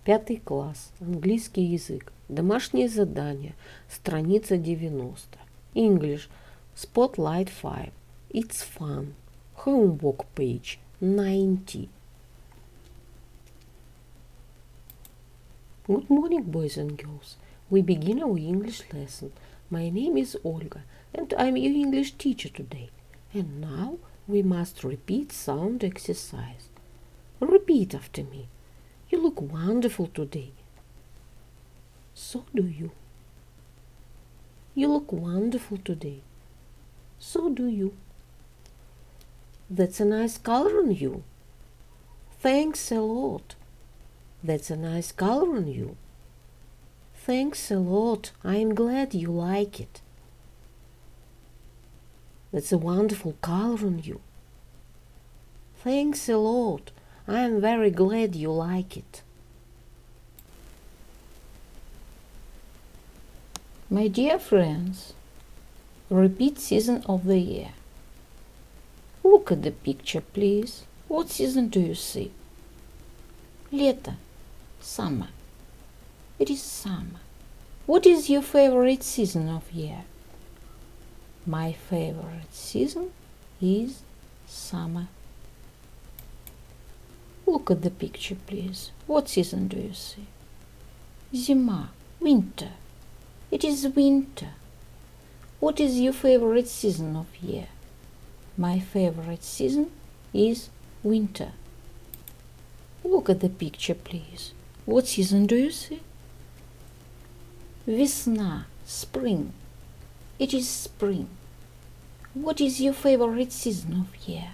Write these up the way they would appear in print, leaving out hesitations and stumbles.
5 класс, английский язык, домашнее задание, страница 90. English, Spotlight 5. It's fun. Homework page 90. Good morning, boys and girls. We begin our English lesson. My name is Olga, and I'm your English teacher today. And now we must repeat sound exercise. Repeat after me. You look wonderful today. So do you. You look wonderful today. So do you. That's a nice color on you. Thanks a lot. That's a nice color on you. Thanks a lot. I'm glad you like it. That's a wonderful color on you. Thanks a lot. I'm very glad you like it. My dear friends, repeat season of the year. Look at the picture, please. What season do you see? Лето. Summer. It is summer. What is your favorite season of year? My favorite season is summer. Look at the picture, please. What season do you see? Зима. Winter. It is winter. What is your favorite season of year? My favorite season is winter. Look at the picture, please. What season do you see? Весна. Spring. It is spring. What is your favorite season of year?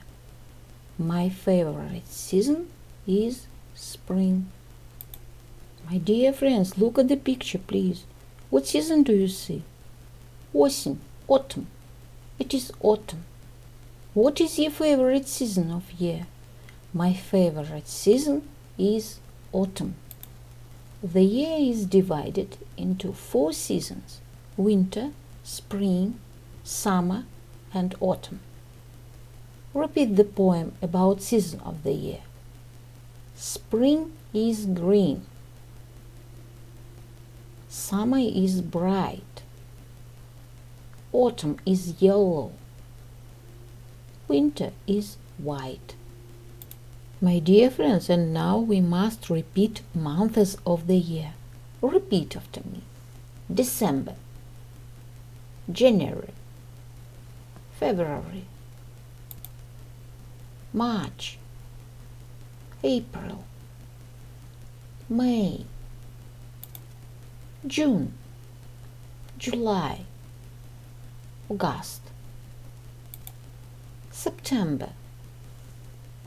My favorite season is spring. My dear friends, look at the picture, please. What season do you see? Осень. Autumn. It is autumn. What is your favorite season of year? My favorite season is autumn. The year is divided into 4 seasons: winter, spring, summer, and autumn. Repeat the poem about season of the year. Spring is green. Summer is bright. Autumn is yellow. Winter is white. My dear friends, and now we must repeat months of the year. Repeat after me. December, January, February, March, April, May, June, July, August, September,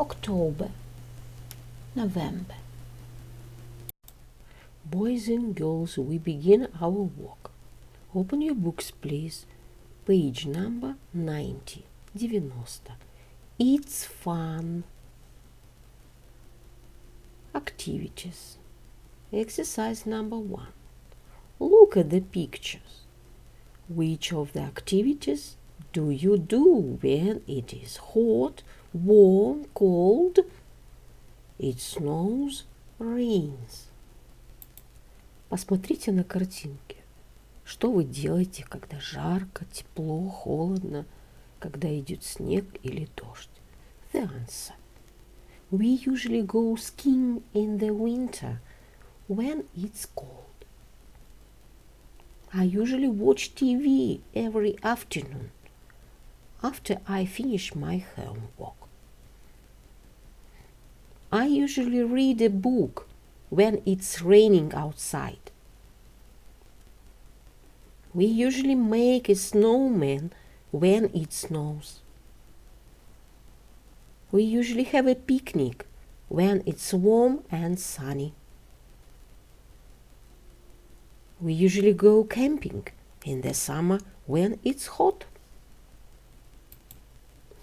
October, November. Boys and girls, we begin our work. Open your books, please. Page number 90. It's fun. Activities. Exercise number 1. Look at the pictures. Which of the activities do you do when it is hot, warm, cold? It snows, rains. Посмотрите на картинки. Что вы делаете, когда жарко, тепло, холодно, когда идет снег или дождь? The answer. We usually go skiing in the winter when it's cold. I usually watch TV every afternoon after I finish my homework. I usually read a book when it's raining outside. We usually make a snowman when it snows. We usually have a picnic when it's warm and sunny. We usually go camping in the summer when it's hot.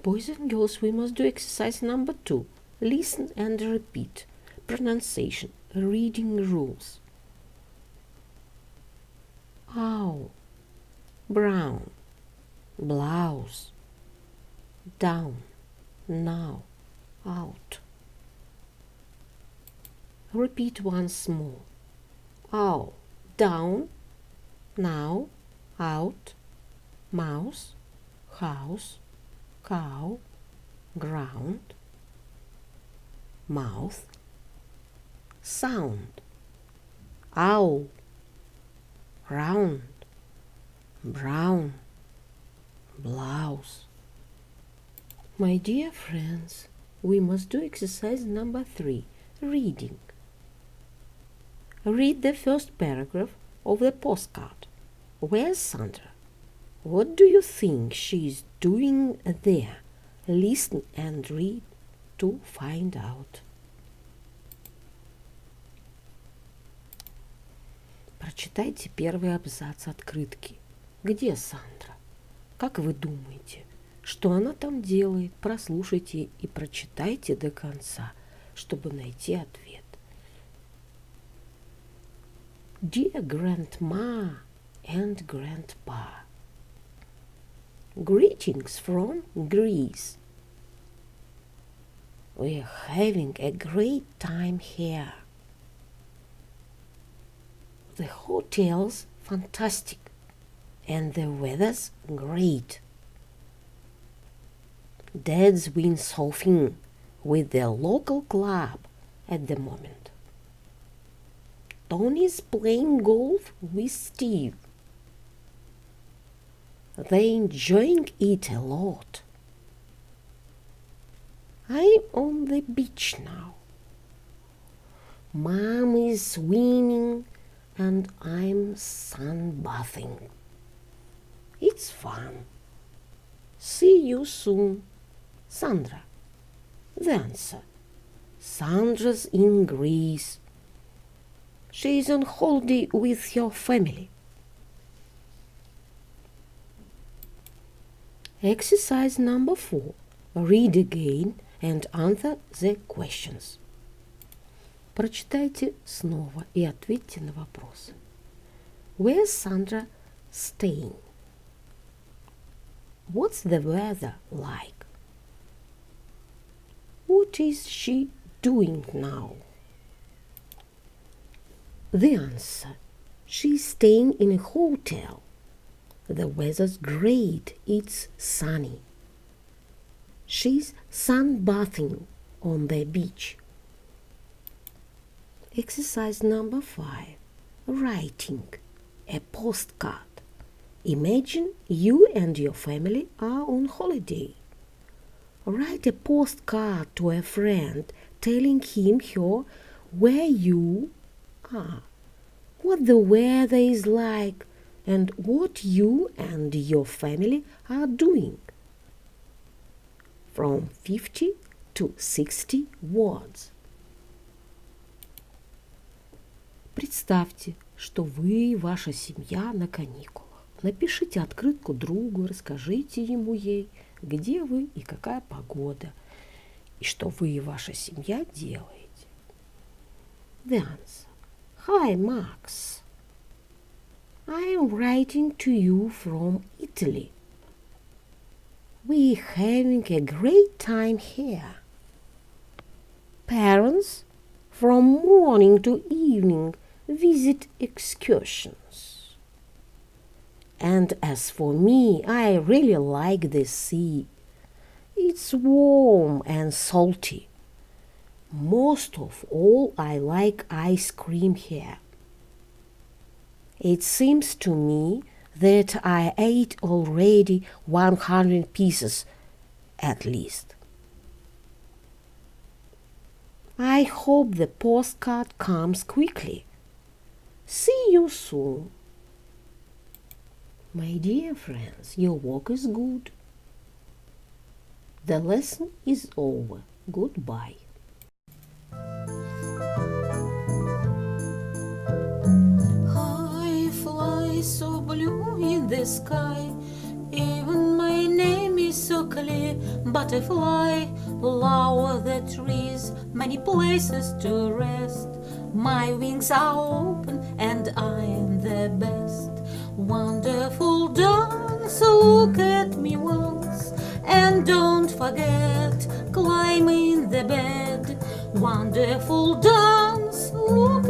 Boys and girls, we must do exercise number 2. Listen and repeat. Pronunciation. Reading rules. Owl. Brown. Blouse. Down. Now. Out. Repeat once more. Owl, down, now, out, mouse, house, cow, ground, mouth, sound, owl, round, brown, blouse. My dear friends, we must do exercise number 3, reading. Read the first paragraph of the postcard. Where's Sandra? What do you think she is doing there? Listen and read to find out. Прочитайте первый абзац открытки. Где Сандра? Как вы думаете, что она там делает? Прослушайте и прочитайте до конца, чтобы найти ответ. Dear Grandma and Grandpa, greetings from Greece. We're having a great time here. The hotel's fantastic and the weather's great. Dad's been surfing with the local club at the moment. Tony's playing golf with Steve. They're enjoying it a lot. I'm on the beach now. Mom is swimming and I'm sunbathing. It's fun. See you soon. Sandra. The answer. Sandra's in Greece. She's on holiday with her family. Exercise number 4. Read again and answer the questions. Прочитайте снова и ответьте на вопросы. Where's Sandra staying? What's the weather like? What is she doing now? The answer. She's staying in a hotel. The weather's great. It's sunny. She's sunbathing on the beach. Exercise number 5. Writing a postcard. Imagine you and your family are on holiday. Write a postcard to a friend telling him her where you are, what the weather is like, and what you and your family are doing. From 50 to 60 words. Представьте, что вы и ваша семья на каникулах. Напишите открытку другу, расскажите ему ей, где вы и какая погода, и что вы и ваша семья делаете. The answer. Hi, Max. I am writing to you from Italy. We're having a great time here. Parents, from morning to evening, visit excursions. And as for me, I really like the sea. It's warm and salty. Most of all, I like ice cream here. It seems to me that I ate already 100 pieces at least. I hope the postcard comes quickly. See you soon. My dear friends, your work is good. The lesson is over. Goodbye. I fly so blue in the sky. Even my name is so clear. Butterfly, lower the trees, many places to rest. My wings are open and I am the best. Wonderful dance, look at me once, and don't forget, climb in the bed. Wonderful dance, Open